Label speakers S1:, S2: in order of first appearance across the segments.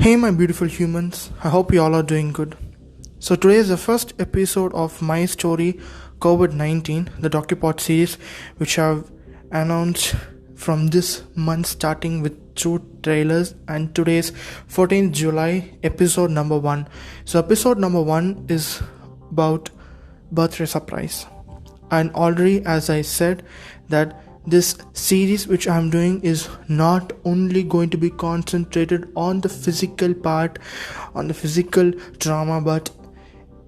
S1: Hey, my beautiful humans, I hope you all are doing good. So, today is the first episode of my story, Covid-19, the docupod series, which I've announced from this month, starting with 2 trailers, and today's 14th July, episode number 1. So, episode number 1 is about birthday surprise. And already, as I said, that this series which I'm doing is not only going to be concentrated on the physical part, on the physical trauma, but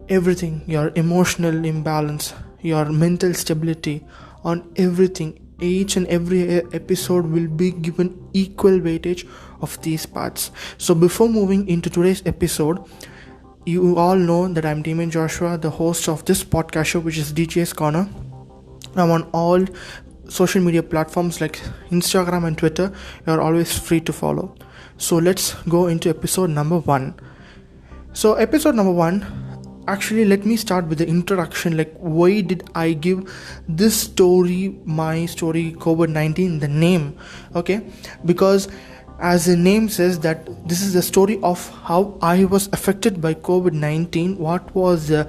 S1: everything, your emotional imbalance, your mental stability, on everything. Each and every episode will be given equal weightage of these parts. So before moving into today's episode, you all know that I'm Damian Joshua, the host of this podcast show, which is DJ's Corner. I'm on all social media platforms like Instagram and Twitter. You're always free to follow. So let's go into episode number 1. So episode number 1, actually let me start with the introduction, like why did I give this story, my story COVID-19, the name. Okay, because as the name says, that this is the story of how I was affected by COVID-19, what was the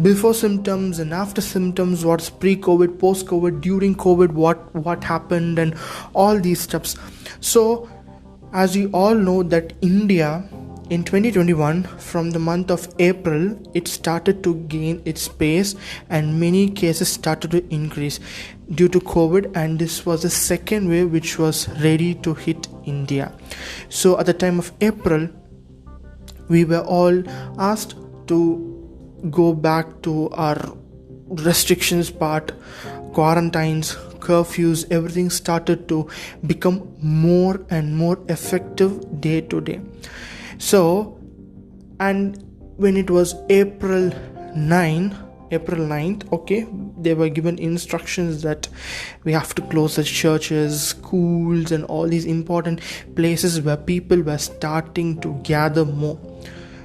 S1: before symptoms and after symptoms, what's pre-COVID, post-COVID, during COVID, what happened, and all these steps. So as you all know that India in 2021, from the month of April, it started to gain its pace and many cases started to increase due to COVID, and this was the second wave which was ready to hit India. So at the time of April, we were all asked to go back to our restrictions part, quarantines, curfews. Everything started to become more and more effective day to day. So, and when it was April 9th, okay, they were given instructions that we have to close the churches, schools, and all these important places where people were starting to gather more.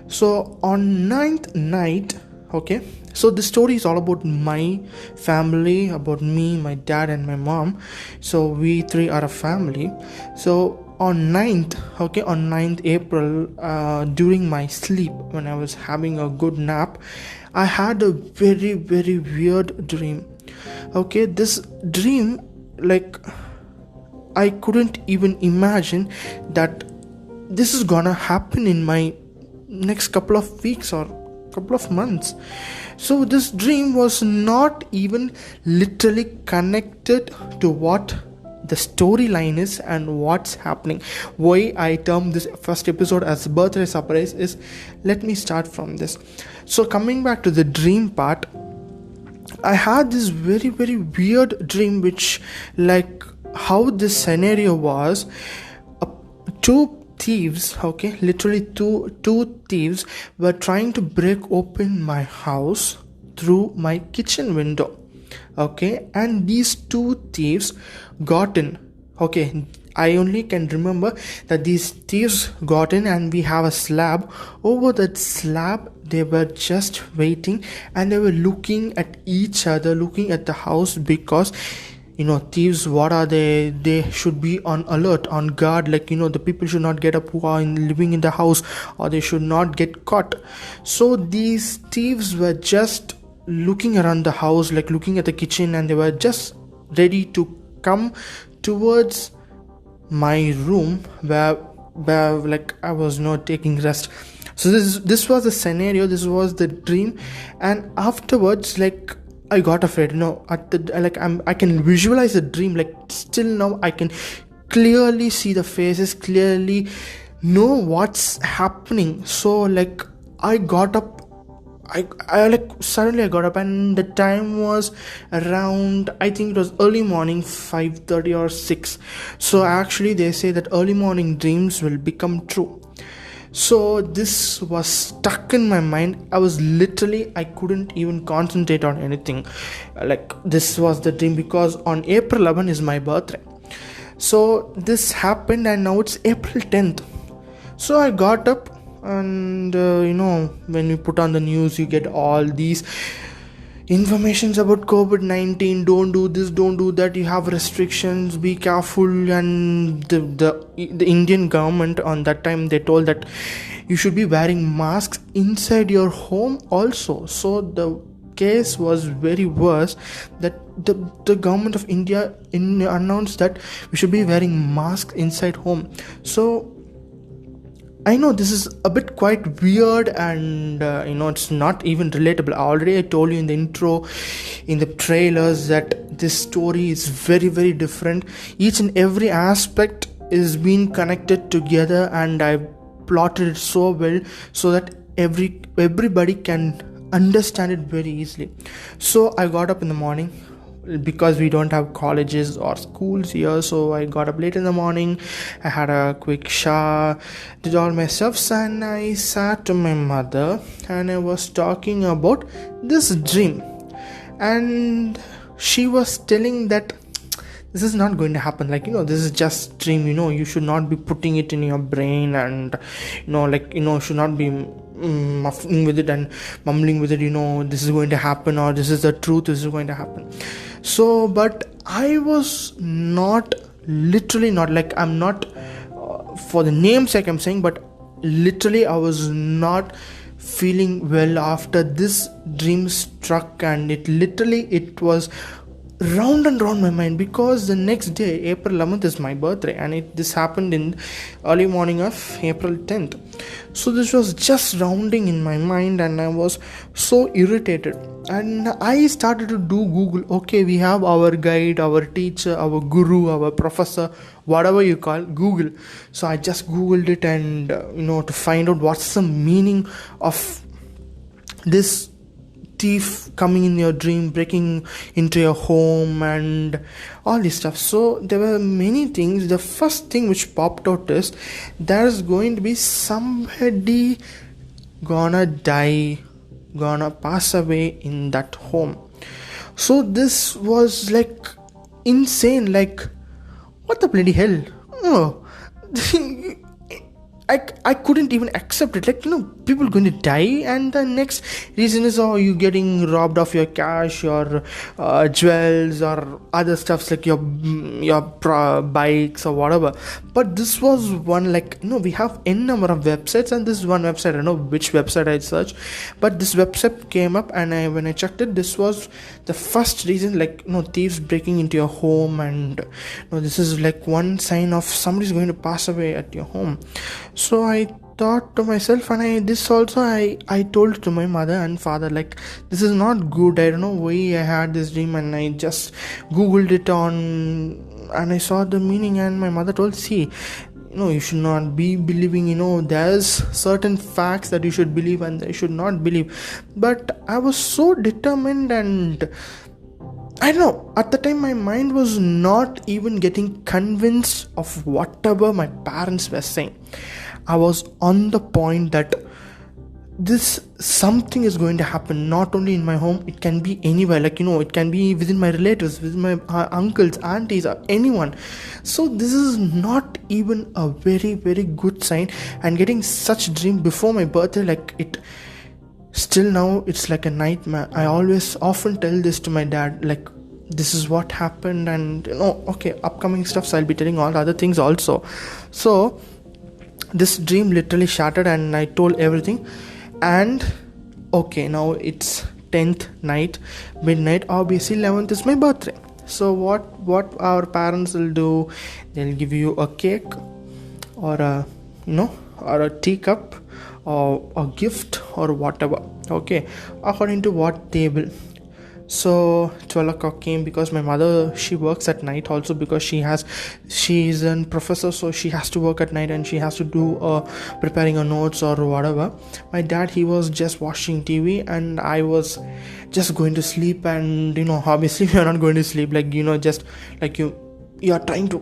S1: So on 9th night, okay, so the story is all about my family, about me, my dad, and my mom. So we three are a family. So on 9th April, during my sleep, when I was having a good nap, I had a very, very weird dream. Okay, this dream, like, I couldn't even imagine that this is gonna happen in my next couple of weeks or couple of months. So this dream was not even literally connected to what the storyline is and what's happening. Why I term this first episode as birthday surprise is, let me start from this. So coming back to the dream part, I had this very, very weird dream, which, like, how this scenario was, two thieves, okay, literally two thieves were trying to break open my house through my kitchen window. Okay, and these two thieves got in. Okay, I only can remember that these thieves got in, and we have a slab. Over that slab, they were just waiting, and they were looking at each other, looking at the house, because thieves, what are they? They should be on alert, on guard, like, the people should not get up who are living in the house, or they should not get caught. So these thieves were just looking around the house, like looking at the kitchen, and they were just ready to come towards my room where like I was not taking rest. So this was the scenario, this was the dream. And afterwards, like, I got afraid, I can visualize the dream, like still now I can clearly see the faces, clearly know what's happening. So like I got up, suddenly I got up, and the time was around, I think it was early morning, 5:30 or 6. So actually they say that early morning dreams will become true. So this was stuck in my mind. I couldn't even concentrate on anything. Like, this was the dream, because on April 11 is my birthday. So this happened, and now it's April 10th. So I got up, and when you put on the news, you get all these informations about COVID-19, don't do this, don't do that, you have restrictions, be careful. And the Indian government on that time, they told that you should be wearing masks inside your home also. So the case was very worse, that the government of India announced that we should be wearing masks inside home. So I know this is a bit quite weird, and it's not even relatable. I told you in the intro, in the trailers, that this story is very, very different. Each and every aspect is being connected together, and I plotted it so well so that everybody can understand it very easily. So I got up in the morning, because we don't have colleges or schools here, so I got up late in the morning. I had a quick shower, did all my stuffs, and I sat to my mother and I was talking about this dream. And she was telling that this is not going to happen, this is just dream, you should not be putting it in your brain, and should not be muffling with it and mumbling with it, this is going to happen, or this is the truth, this is going to happen. So, but I was not literally not, I'm not for the namesake I'm saying, but literally I was not feeling well after this dream struck, and it was round and round my mind, because the next day, April 11th, is my birthday, and this happened in early morning of April 10th. So this was just rounding in my mind, and I was so irritated, and I started to do Google. Okay, we have our guide, our teacher, our guru, our professor, whatever you call Google. So I just Googled it, and to find out what's the meaning of this thief coming in your dream, breaking into your home, and all this stuff. So there were many things. The first thing which popped out is there's going to be somebody gonna die, gonna pass away in that home. So this was insane, what the bloody hell. I couldn't even accept it. People going to die, and the next reason is, you getting robbed of your cash, your jewels, or other stuffs like your bikes or whatever. But this was one, we have n number of websites, and this is one website. I don't know which website I searched, but this website came up, and when I checked it, this was the first reason, thieves breaking into your home, and this is one sign of somebody's going to pass away at your home. So I thought to myself, and I told to my mother and father, this is not good. I don't know why I had this dream, and I just Googled it and I saw the meaning, and my mother told, see, you should not be believing, there's certain facts that you should believe and you should not believe. But I was so determined, and I don't know, at the time my mind was not even getting convinced of whatever my parents were saying. I was on the point that something is going to happen, not only in my home, it can be anywhere, it can be within my relatives, within my uncles, aunties, or anyone. So this is not even a very, very good sign, and getting such dream before my birthday, still now it's like a nightmare. I often tell this to my dad, this is what happened, and upcoming stuff, so I'll be telling all the other things also. So this dream literally shattered, and I told everything. And now it's 10th night, midnight. Obviously 11th is my birthday. So what our parents will do, they'll give you a cake, or a teacup, or a gift, or whatever, according to what they will. So 12 o'clock came, because my mother, she works at night also, because she's a professor, so she has to work at night, and she has to do preparing her notes or whatever. My dad, he was just watching TV, and I was just going to sleep. And obviously we are not going to sleep, just you're trying to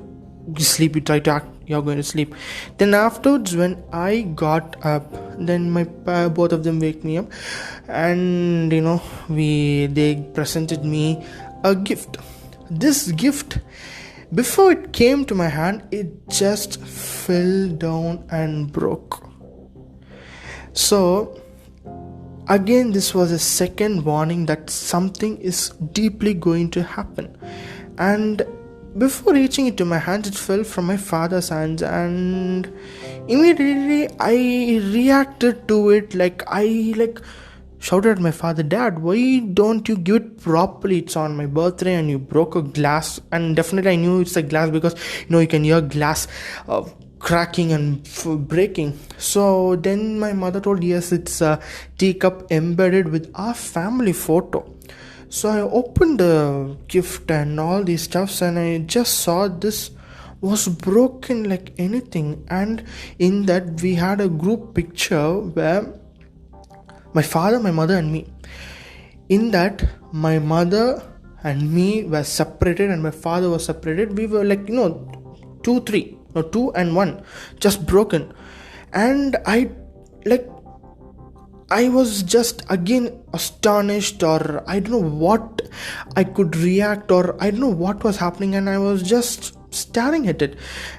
S1: sleep, you try to act you're going to sleep. Then afterwards, when I got up, then my both of them wake me up, and they presented me a gift. This gift, before it came to my hand, it just fell down and broke. So again, this was a second warning that something is deeply going to happen. And before reaching it to my hands, it fell from my father's hands, and immediately I reacted to it. I shouted at my father, "Dad, why don't you give it properly? It's on my birthday and you broke a glass." And definitely I knew it's a glass because you can hear glass cracking and breaking. So then my mother told, "Yes, it's a teacup embedded with our family photo." So I opened the gift and all these stuffs, and I just saw this was broken like anything. And in that we had a group picture where my father, my mother and me. In that, my mother and me were separated and my father was separated. We were 2 and 1 just broken. And I was just again astonished, or I don't know what I could react, or I don't know what was happening, and I was just staring at it.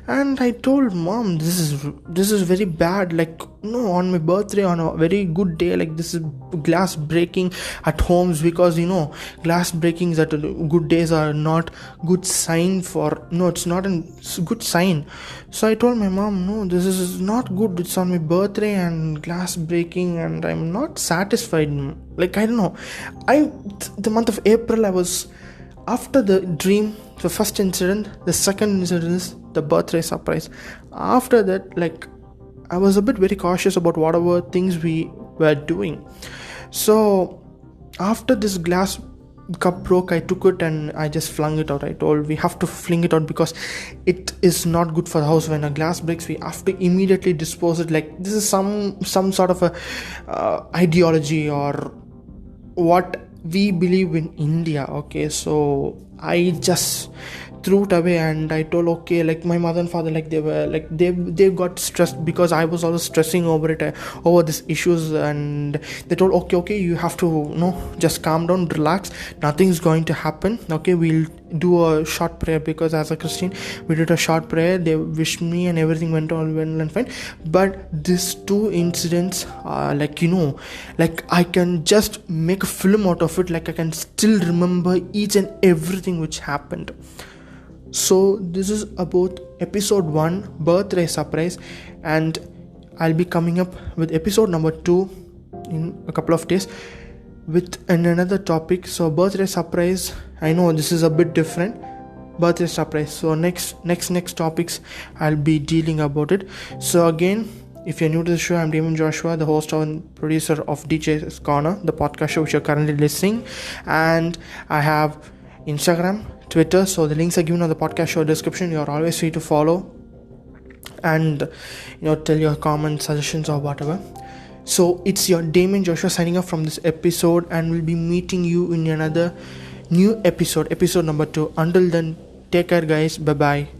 S1: And I told Mom, this is very bad, on my birthday, on a very good day, this is glass breaking at homes, because glass breakings at good days are not good sign it's not a good sign. So I told my mom, "No, this is not good, it's on my birthday and glass breaking, and I'm not satisfied." I don't know, the month of April, I was, after the dream, the first incident, the second incident is the birthday surprise. After that, I was a bit very cautious about whatever things we were doing. So after this glass cup broke, I took it and I just flung it out. I told, we have to fling it out because it is not good for the house. When a glass breaks, we have to immediately dispose it. This is some sort of a ideology or what we believe in India. Okay, so I just threw it away, and I told, okay, my mother and father, they were they got stressed because I was also stressing over it, over these issues, and they told, okay, you have to just calm down, relax, nothing's going to happen. Okay, we'll do a short prayer, because as a Christian we did a short prayer. They wished me and everything went all well and fine. But these two incidents are I can just make a film out of it. I can still remember each and everything which happened. So this is about episode 1, birthday surprise, and I'll be coming up with episode number 2 in a couple of days with another topic. So birthday surprise, I know this is a bit different, birthday surprise. So next topics I'll be dealing about it. So again, if you're new to the show, I'm Damian Joshua, the host and producer of DJ's Corner, the podcast show which you're currently listening, and I have Instagram, Twitter, so the links are given on the podcast show description. You're always free to follow and tell your comments, suggestions or whatever. So it's your Damian Joshua signing off from this episode, and we'll be meeting you in another new episode number 2. Until then, take care guys, bye bye.